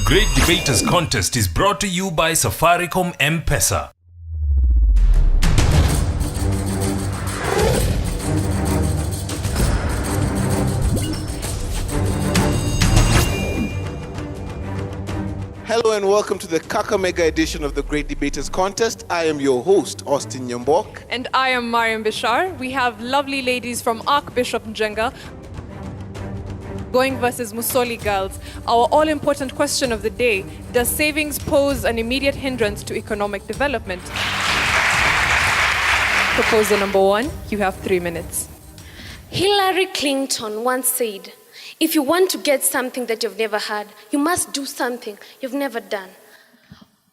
Great Debaters Contest is brought to you by Safaricom M-Pesa. Hello and welcome to the Kakamega edition of the Great Debaters Contest. I am your host, Austin Nyambok. And I am Mariam Bishar. We have lovely ladies from Archbishop Njenga going versus Musoli girls. Our all-important question of the day: does savings pose an immediate hindrance to economic development? Proposal number 1, you have 3 minutes. Hillary Clinton once said, if you want to get something that you've never had, you must do something you've never done.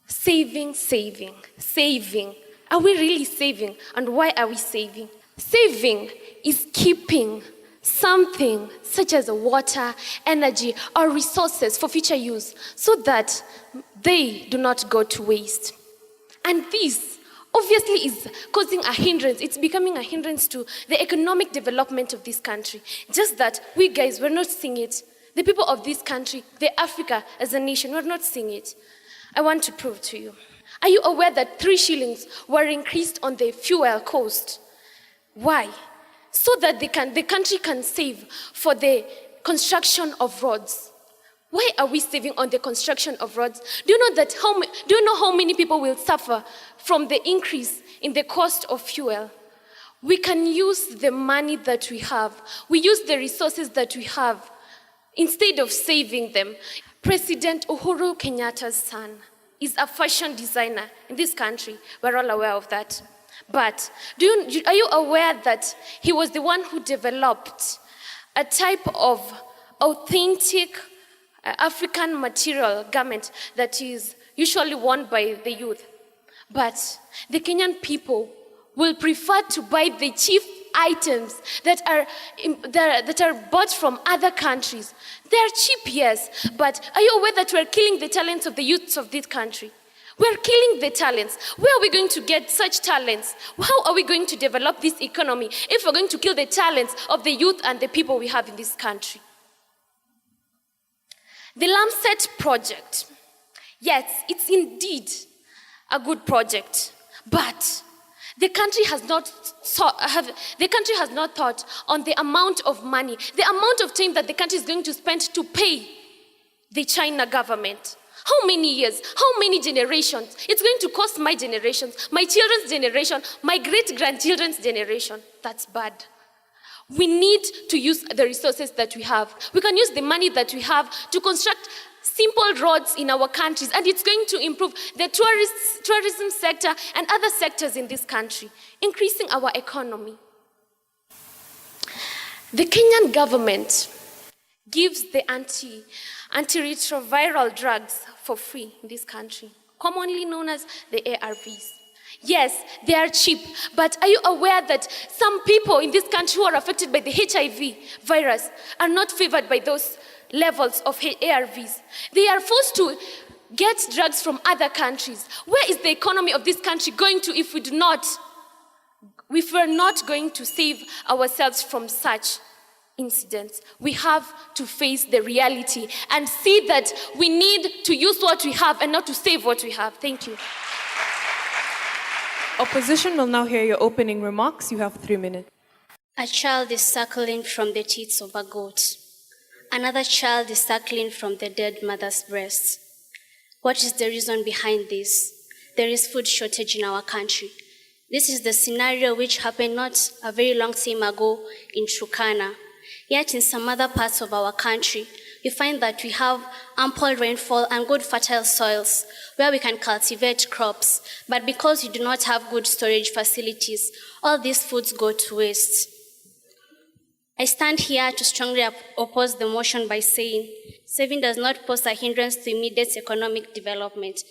Saving, saving, saving. Are we really saving? And why are we saving? Saving is keeping something such as water, energy, or resources for future use so that they do not go to waste. And this obviously is causing a hindrance. It's becoming a hindrance to the economic development of this country. Just that we guys, we're not seeing it. The people of this country, the Africa as a nation, we're not seeing it. I want to prove to you. Are you aware that 3 shillings were increased on the fuel cost? Why? So that the country can save for the construction of roads. Why are we saving on the construction of roads? Do you know how many people will suffer from the increase in the cost of fuel? We can use the money that we have. We use the resources that we have instead of saving them. President Uhuru Kenyatta's son is a fashion designer in this country. We're all aware of that. But are you aware that he was the one who developed a type of authentic African material garment that is usually worn by the youth? But the Kenyan people will prefer to buy the cheap items that are bought from other countries. They are cheap, yes, but are you aware that we're killing the talents of the youths of this country? We're killing the talents. Where are we going to get such talents? How are we going to develop this economy if we're going to kill the talents of the youth and the people we have in this country? The Lamset project, yes, it's indeed a good project, but the country has not thought on the amount of money, the amount of time that the country is going to spend to pay the China government. How many years? How many generations? It's going to cost my generations, my children's generation, my great-grandchildren's generation. That's bad. We need to use the resources that we have. We can use the money that we have to construct simple roads in our countries, and it's going to improve the tourism sector and other sectors in this country, increasing our economy. The Kenyan government gives the antiretroviral drugs for free in this country, commonly known as the ARVs. Yes, they are cheap, but are you aware that some people in this country who are affected by the HIV virus are not favored by those levels of ARVs? They are forced to get drugs from other countries. Where is the economy of this country going to if we're not going to save ourselves from such incidents? We have to face the reality and see that we need to use what we have and not to save what we have. Thank you. Opposition will now hear your opening remarks. You have 3 minutes. A child is suckling from the teats of a goat. Another child is suckling from the dead mother's breast. What is the reason behind this? There is food shortage in our country. This is the scenario which happened not a very long time ago in Turkana. Yet in some other parts of our country, we find that we have ample rainfall and good fertile soils where we can cultivate crops. But because we do not have good storage facilities, all these foods go to waste. I stand here to strongly oppose the motion by saying saving does not pose a hindrance to immediate economic development.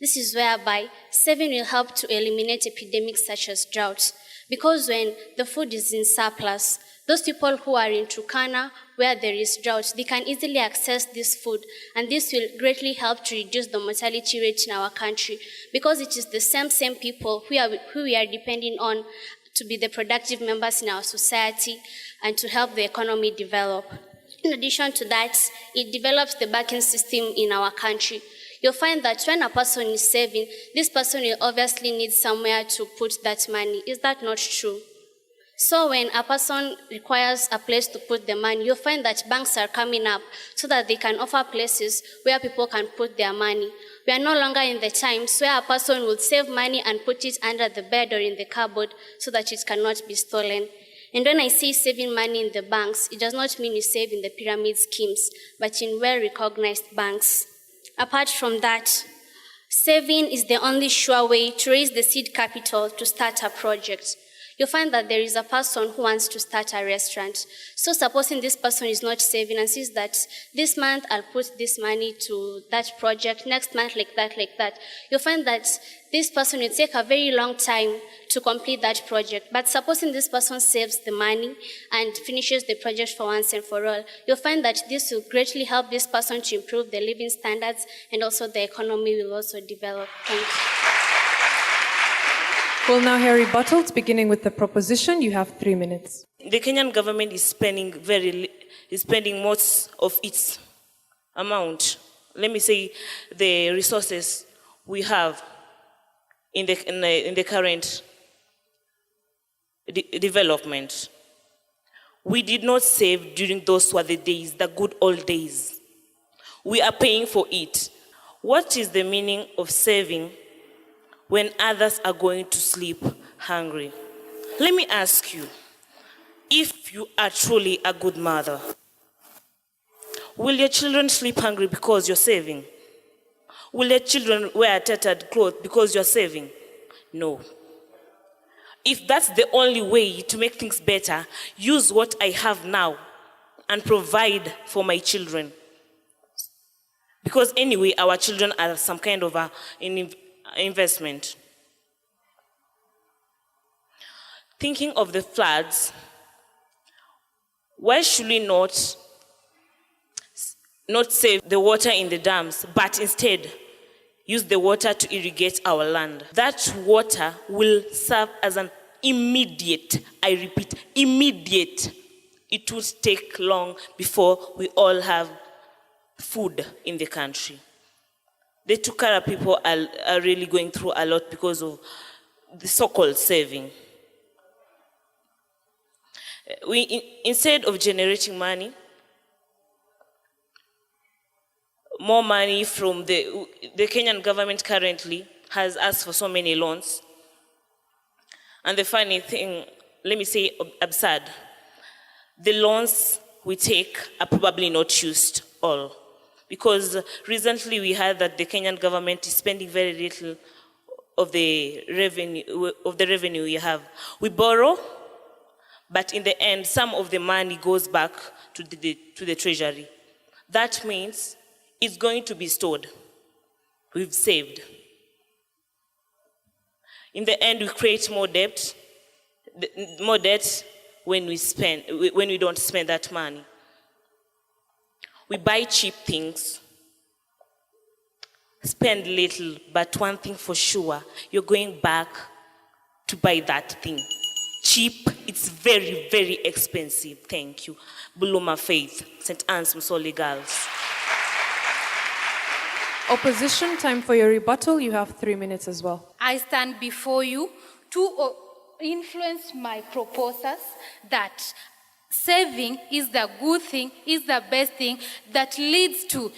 This is whereby saving will help to eliminate epidemics such as drought. Because when the food is in surplus, those people who are in Turkana, where there is drought, they can easily access this food, and this will greatly help to reduce the mortality rate in our country, because it is the same people who we are depending on to be the productive members in our society and to help the economy develop. In addition to that, it develops the banking system in our country. You'll find that when a person is saving, this person will obviously need somewhere to put that money. Is that not true? So when a person requires a place to put the money, you'll find that banks are coming up so that they can offer places where people can put their money. We are no longer in the times where a person will save money and put it under the bed or in the cupboard so that it cannot be stolen. And when I say saving money in the banks, it does not mean you save in the pyramid schemes, but in well-recognized banks. Apart from that, saving is the only sure way to raise the seed capital to start a project. You'll find that there is a person who wants to start a restaurant. So supposing this person is not saving and sees that this month I'll put this money to that project, next month like that, you'll find that this person will take a very long time to complete that project. But supposing this person saves the money and finishes the project for once and for all, you'll find that this will greatly help this person to improve their living standards, and also the economy will also develop. Thank you. We'll now hear rebuttals, beginning with the proposition. You have 3 minutes. The Kenyan government is spending most of its amount. Let me say the resources we have in the current development. We did not save during those were the days, the good old days. We are paying for it. What is the meaning of saving when others are going to sleep hungry? Let me ask you, if you are truly a good mother, will your children sleep hungry because you're saving? Will your children wear tattered clothes because you're saving? No. If that's the only way to make things better, use what I have now and provide for my children. Because anyway, our children are some kind of an investment. Thinking of the floods, why should we not save the water in the dams, but instead use the water to irrigate our land? That water will serve as an immediate, I repeat, immediate. It will take long before we all have food in the country. The Tukara people are really going through a lot because of the so-called saving. Instead of generating money, more money from the Kenyan government currently has asked for so many loans. And the funny thing, let me say absurd, the loans we take are probably not used all. Because recently we heard that the Kenyan government is spending very little of the revenue we have. We borrow, but in the end, some of the money goes back to the treasury. That means it's going to be stored. We've saved. In the end, we create more debt when we don't spend that money. We buy cheap things, spend little, but one thing for sure, you're going back to buy that thing. Cheap, it's very, very expensive. Thank you. Buluma Faith, St. Anne's Musoli Girls. Opposition, time for your rebuttal. You have 3 minutes as well. I stand before you to influence my proposals that saving is the good thing, is the best thing that leads to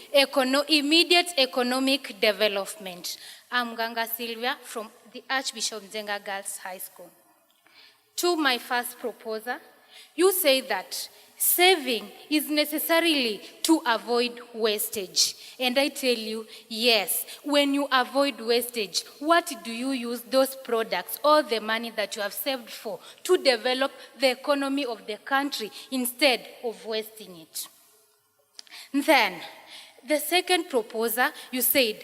immediate economic development. I'm Ganga Sylvia from the Archbishop Njenga Girls High School. To my first proposal, you say that saving is necessarily to avoid wastage. And I tell you, yes, when you avoid wastage, what do you use those products or the money that you have saved for to develop the economy of the country instead of wasting it? Then, the second proposal, you said,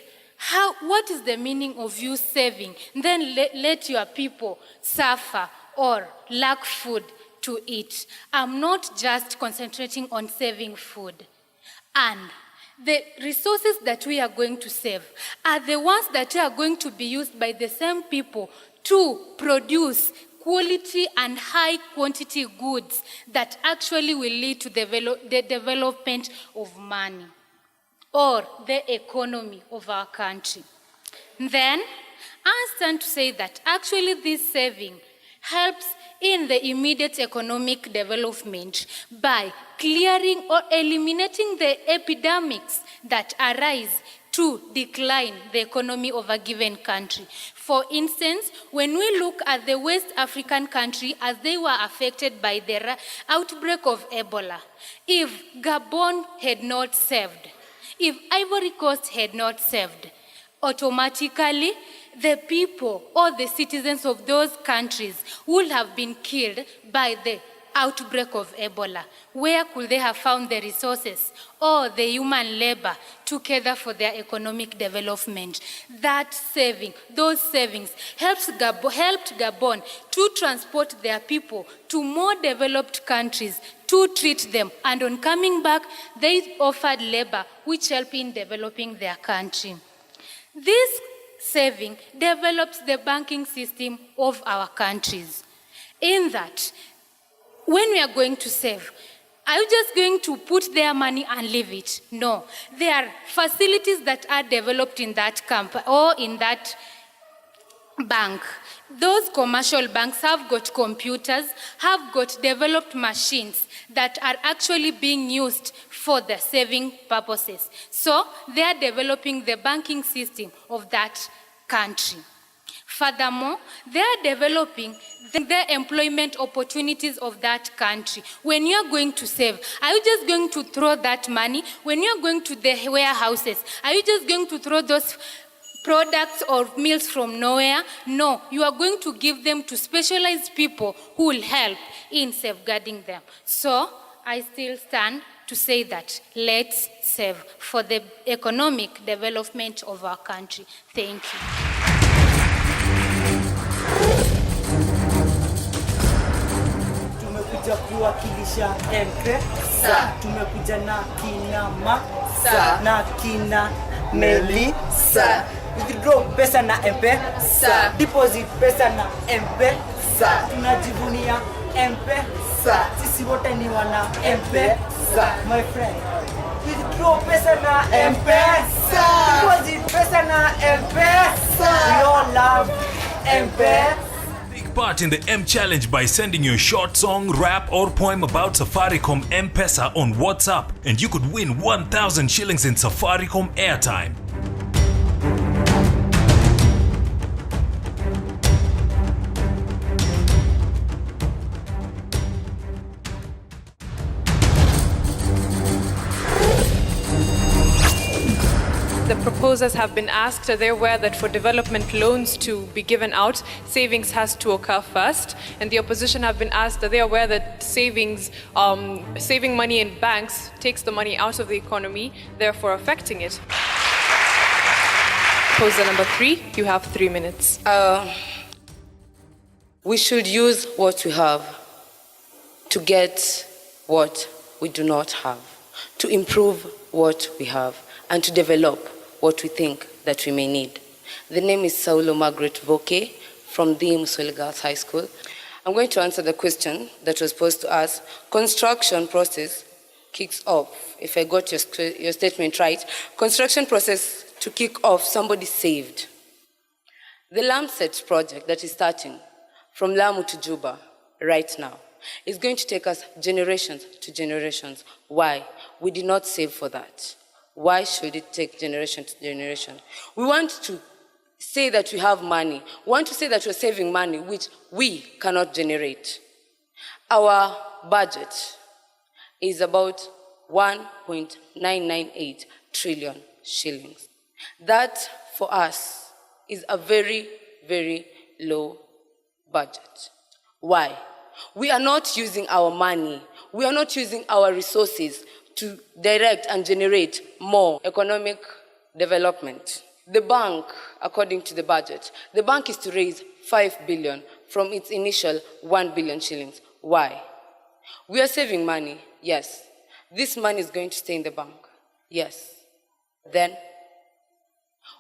what is the meaning of you saving? Then let your people suffer or lack food to eat. I'm not just concentrating on saving food. And the resources that we are going to save are the ones that are going to be used by the same people to produce quality and high quantity goods that actually will lead to the development of money or the economy of our country. Then, I stand to say that actually this saving helps in the immediate economic development by clearing or eliminating the epidemics that arise to decline the economy of a given country. For instance, when we look at the West African country as they were affected by the outbreak of Ebola, if Gabon had not saved, if Ivory Coast had not saved, automatically the people or the citizens of those countries would have been killed by the outbreak of Ebola. Where could they have found the resources or the human labor together for their economic development? That saving, those savings helped Gabon to transport their people to more developed countries to treat them. And on coming back, they offered labor which helped in developing their country. This saving develops the banking system of our countries. In that, when we are going to save, are you just going to put their money and leave it? No. There are facilities that are developed in that camp or in that bank. Those commercial banks have got computers, have got developed machines that are actually being used for the saving purposes. So they are developing the banking system of that country. Furthermore, they are developing the employment opportunities of that country. When you are going to save, are you just going to throw that money? When you are going to the warehouses, are you just going to throw those products or meals from nowhere? No, you are going to give them to specialized people who will help in safeguarding them. So, I still stand to say that let's save for the economic development of our country. Thank you. Tumekuja kuwakilisha M-Pesa, tumekuja na kina Masa na kina Melissa. Withdraw pesa na M-Pesa, deposit pesa na M-Pesa, tunajivunia M-Pesa, sisi wote ni wana M-Pesa, my friend. Withdraw pesa na M-Pesa, deposit pesa na M-Pesa, we all love M-Pesa. Take part in the M Challenge by sending your short song, rap or poem about Safaricom M-Pesa on WhatsApp, and you could win 1,000 shillings in Safaricom airtime. The proposers have been asked, are they aware that for development loans to be given out, savings has to occur first? And the opposition have been asked, are they aware that saving money in banks takes the money out of the economy, therefore affecting it? Proposer number 3, you have 3 minutes. We should use what we have to get what we do not have, to improve what we have, and to develop what we think that we may need. The name is Saulo Margaret Voke from the Musoli Girls High School. I'm going to answer the question that was posed to us. Construction process kicks off. If I got your statement right, construction process to kick off, somebody saved. The LAMSET project that is starting from Lamu to Juba right now is going to take us generations to generations. Why? We did not save for that. Why should it take generation to generation? We want to say that we have money. We want to say that we're saving money, which we cannot generate. Our budget is about 1.998 trillion shillings. That, for us, is a very, very low budget. Why? We are not using our money. We are not using our resources to direct and generate more economic development. The bank, according to the budget, the bank is to raise 5 billion from its initial 1 billion shillings. Why? We are saving money, yes. This money is going to stay in the bank, yes. Then,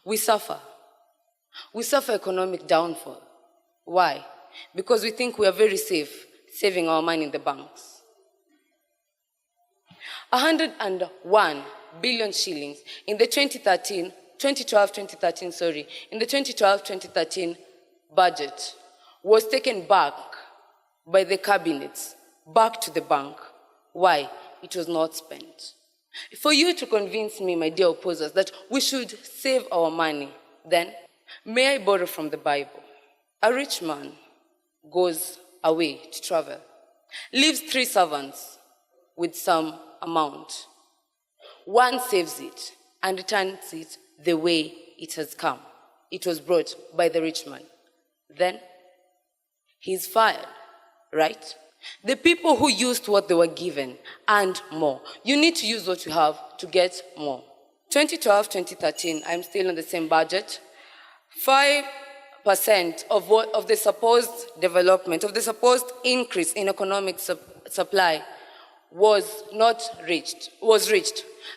we suffer. We suffer economic downfall. Why? Because we think we are very safe saving our money in the banks. 101 billion shillings in the 2012-2013 budget was taken back by the cabinets, back to the bank. Why? It was not spent. For you to convince me, my dear opposers, that we should save our money, then may I borrow from the Bible? A rich man goes away to travel, leaves 3 servants with some amount. One saves it and returns it the way it has come. It was brought by the rich man. Then he's fired, right? The people who used what they were given and more. You need to use what you have to get more. 2012-2013, I'm still on the same budget. 5% of the supposed development, of the supposed increase in economic supply was reached.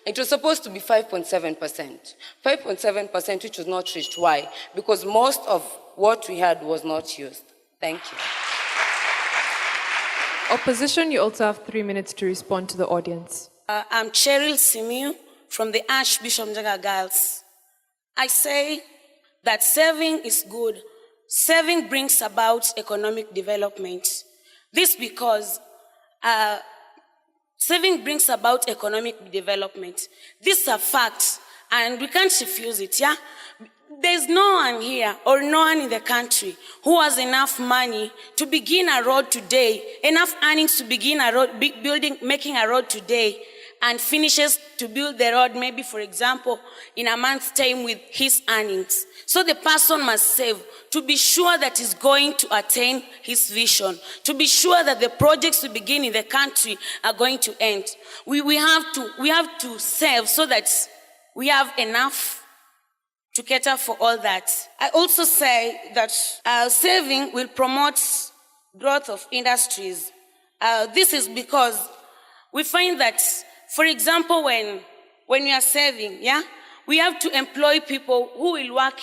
It was supposed to be 5.7%. 5.7%, which was not reached. Why? Because most of what we had was not used. Thank you. Opposition, you also have 3 minutes to respond to the audience. I'm Cheryl Simiu from the Archbishop Njenga Girls. I say that saving is good. Saving brings about economic development. This because saving brings about economic development. This is a fact, and we can't refuse it, yeah? There's no one here or no one in the country who has enough money to begin a road today, enough earnings to begin a road, making a road today, and finishes to build the road, maybe, for example, in a month's time with his earnings. So the person must save to be sure that he's going to attain his vision, to be sure that the projects we begin in the country are going to end. We have to save so that we have enough to cater for all that. I also say that saving will promote growth of industries. This is because we find that, for example, when we are saving, yeah, we have to employ people who will work.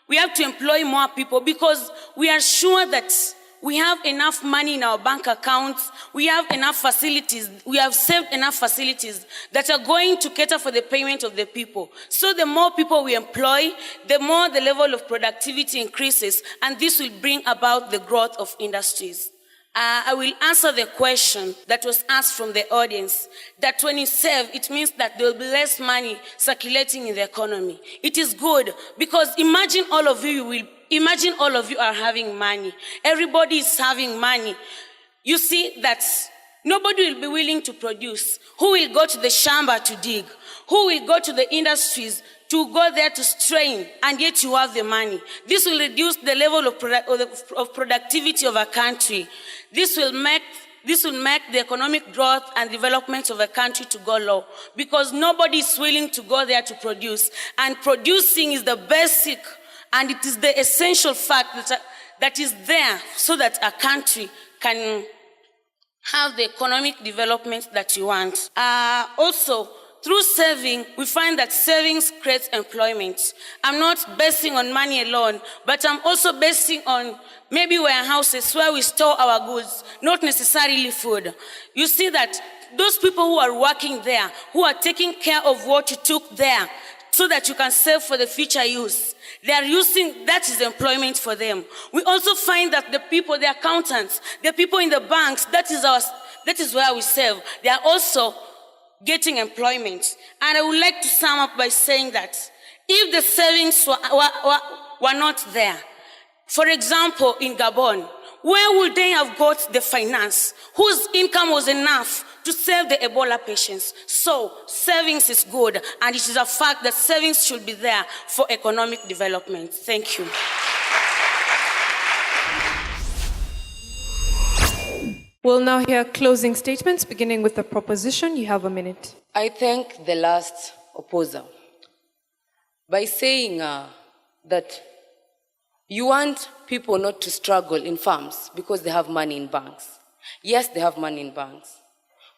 We have to employ more people because we are sure that we have enough money in our bank accounts, we have enough facilities, we have saved enough facilities that are going to cater for the payment of the people. So the more people we employ, the more the level of productivity increases, and this will bring about the growth of industries. I will answer the question that was asked from the audience, that when you save, it means that there will be less money circulating in the economy. It is good, because imagine all of you are having money. Everybody is having money. You see that nobody will be willing to produce. Who will go to the shamba to dig? Who will go to the industries to go there to strain, and yet you have the money? This will reduce the level of productivity of a country. This will make the economic growth and development of a country to go low, because nobody is willing to go there to produce. And producing is the basic, and it is the essential fact that is there so that a country can have the economic development that you want. Also, through saving, we find that savings creates employment. I'm not basing on money alone, but I'm also basing on maybe warehouses where we store our goods, not necessarily food. You see that those people who are working there, who are taking care of what you took there, so that you can save for the future use, they are using, that is employment for them. We also find that the people, the accountants, the people in the banks, that is where we save. They are also getting employment. And I would like to sum up by saying that if the savings were not there, for example, in Gabon, where would they have got the finance whose income was enough to save the Ebola patients? So savings is good, and it is a fact that savings should be there for economic development. Thank you. We'll now hear closing statements, beginning with the proposition. You have a minute. I thank the last opposer by saying that you want people not to struggle in farms because they have money in banks. Yes, they have money in banks.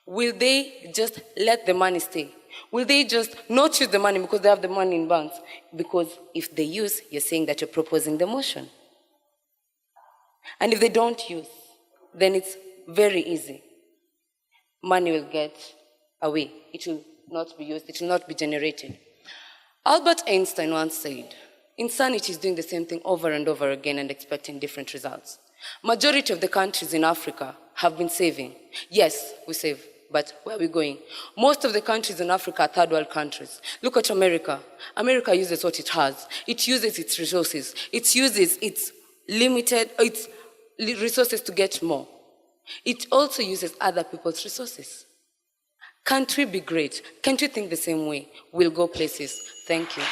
Will they just let the money stay? Will they just not use the money because they have the money in banks? Because if they use, you're saying that you're proposing the motion. And if they don't use, then it's very easy. Money will get away. It will not be used. It will not be generated. Albert Einstein once said, insanity is doing the same thing over and over again and expecting different results. Majority of the countries in Africa have been saving. Yes, we save, but where are we going? Most of the countries in Africa are third world countries. Look at America. America uses what it has. It uses its resources. It uses its resources to get more. It also uses other people's resources. Can't we be great? Can't we think the same way? We'll go places. Thank you.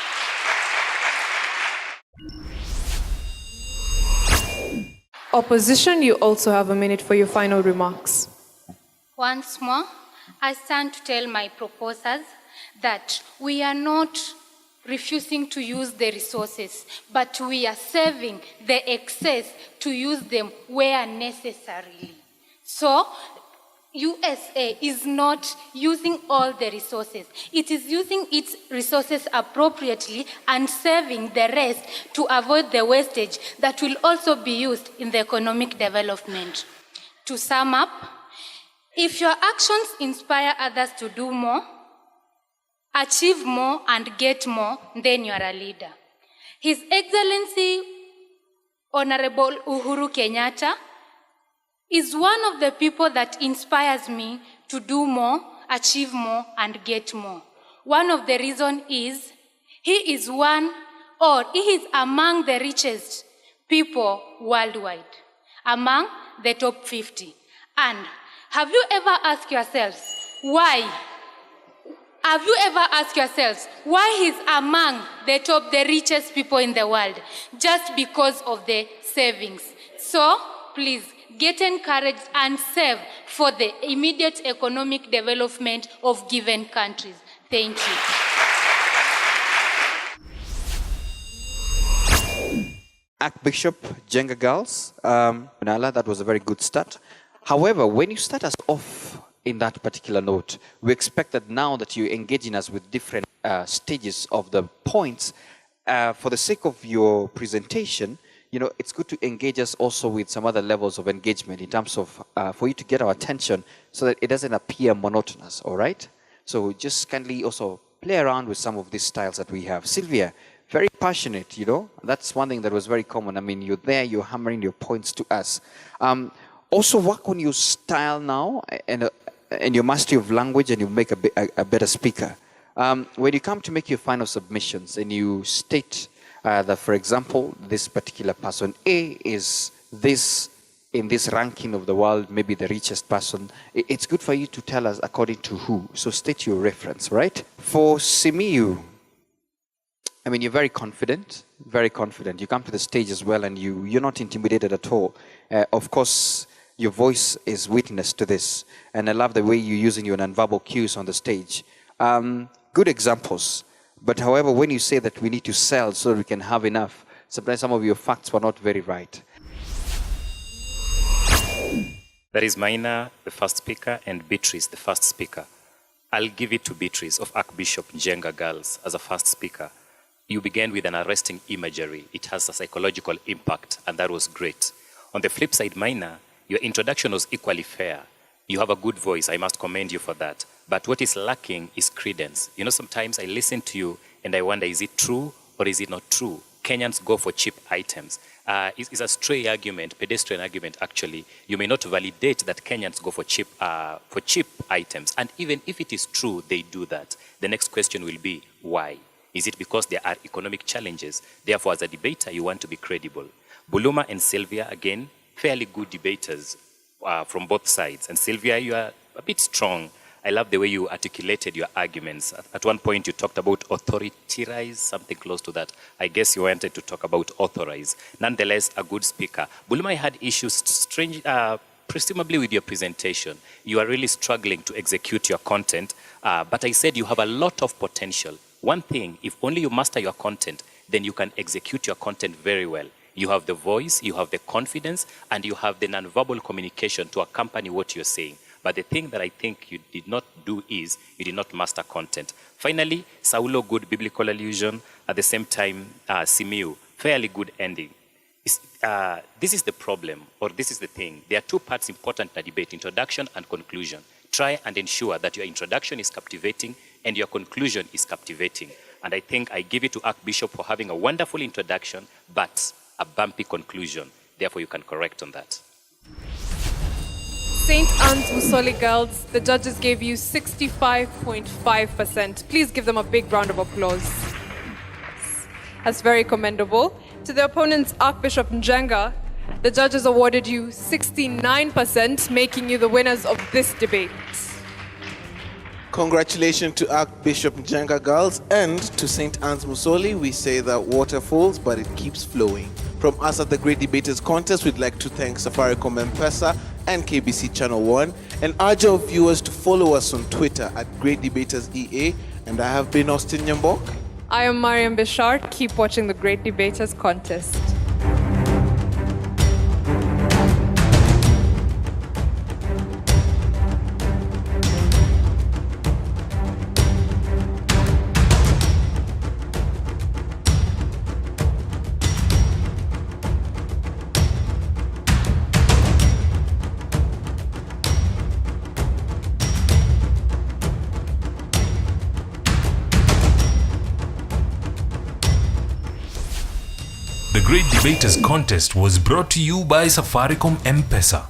Opposition, you also have a minute for your final remarks. Once more, I stand to tell my proposers that we are not refusing to use the resources, but we are saving the excess to use them where necessary. So, USA is not using all the resources. It is using its resources appropriately and saving the rest to avoid the wastage that will also be used in the economic development. To sum up, if your actions inspire others to do more, achieve more and get more, then you are a leader. His Excellency Honorable Uhuru Kenyatta is one of the people that inspires me to do more, achieve more, and get more. One of the reasons is he is among the richest people worldwide, among the top 50. And have you ever asked yourselves why? Have you ever asked yourselves why he's among the richest people in the world? Just because of the savings. So, please, get encouraged and save for the immediate economic development of given countries. Thank you. Archbishop Njenga girls, Nala, that was a very good start. However, when you start us off in that particular note, we expect that now that you're engaging us with different stages of the points, for the sake of your presentation, you know, it's good to engage us also with some other levels of engagement in terms of, for you to get our attention so that it doesn't appear monotonous, all right? So just kindly also play around with some of these styles that we have. Sylvia, very passionate, you know, that's one thing that was very common. I mean, you're there, you're hammering your points to us. Also work on your style now and your mastery of language, and you'll make a better speaker. When you come to make your final submissions and you state that, for example, this particular person A is this in this ranking of the world, maybe the richest person, it's good for you to tell us according to who. So state your reference, right? For Simiyu, I mean, you're very confident, very confident. You come to the stage as well and you're not intimidated at all. Of course, your voice is witness to this. And I love the way you're using your nonverbal cues on the stage. Good examples. But however, when you say that we need to sell so that we can have enough, sometimes some of your facts were not very right. That is Maina, the first speaker, and Beatrice, the first speaker. I'll give it to Beatrice of Archbishop Njenga Girls as a first speaker. You began with an arresting imagery. It has a psychological impact, and that was great. On the flip side, Maina, your introduction was equally fair. You have a good voice. I must commend you for that. But what is lacking is credence. You know, sometimes I listen to you and I wonder, is it true or is it not true? Kenyans go for cheap items. It's a stray argument, pedestrian argument, actually. You may not validate that Kenyans go for cheap items. And even if it is true, they do that. The next question will be, why? Is it because there are economic challenges? Therefore, as a debater, you want to be credible. Buluma and Sylvia, again, fairly good debaters from both sides. And Sylvia, you are a bit strong. I love the way you articulated your arguments. At one point, you talked about authoritize, something close to that. I guess you wanted to talk about authorize. Nonetheless, a good speaker. Buluma had issues, presumably with your presentation. You are really struggling to execute your content, but I said you have a lot of potential. One thing, if only you master your content, then you can execute your content very well. You have the voice, you have the confidence, and you have the nonverbal communication to accompany what you're saying. But the thing that I think you did not do is you did not master content. Finally, Saulo, good biblical allusion. At the same time, Simiu, fairly good ending. This is the problem, or this is the thing. There are two parts important in a debate, introduction and conclusion. Try and ensure that your introduction is captivating and your conclusion is captivating. And I think I give it to Archbishop for having a wonderful introduction, but a bumpy conclusion. Therefore, you can correct on that. St. Anne's Musoli girls, the judges gave you 65.5%. Please give them a big round of applause. That's very commendable. To the opponents, Archbishop Njenga, the judges awarded you 69%, making you the winners of this debate. Congratulations to Archbishop Njenga girls and to St. Anne's Musoli. We say that water falls, but it keeps flowing. From us at the Great Debaters Contest, we'd like to thank Safaricom M-Pesa and KBC Channel 1 and urge our viewers to follow us on Twitter at Great Debaters EA. And I have been Austin Nyambok. I am Mariam Bishar. Keep watching the Great Debaters Contest. The Great Debaters Contest was brought to you by Safaricom M-Pesa.